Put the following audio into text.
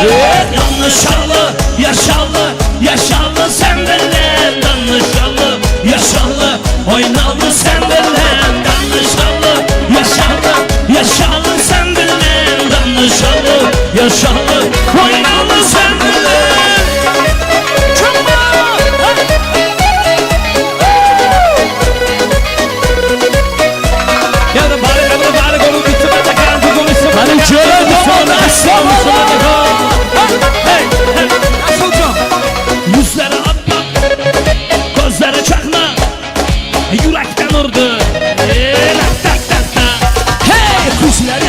Danışalı, yaşalı, yaşalı sen benimle. Danışalı, yaşalı, oynalı sen benimle. Danışalı, yaşalı, yaşalı sen benimle. Danışalı, yaşalı, oynalı sen benimle. Ya da bari konu bitti, ben de kendi konuşsun. Bari çöre doğru, hey, hey, nasılcam? Yüzleri atma, gözleri çakma, yürekten vurdu. Tak tak tak tak. Hey, kuşlar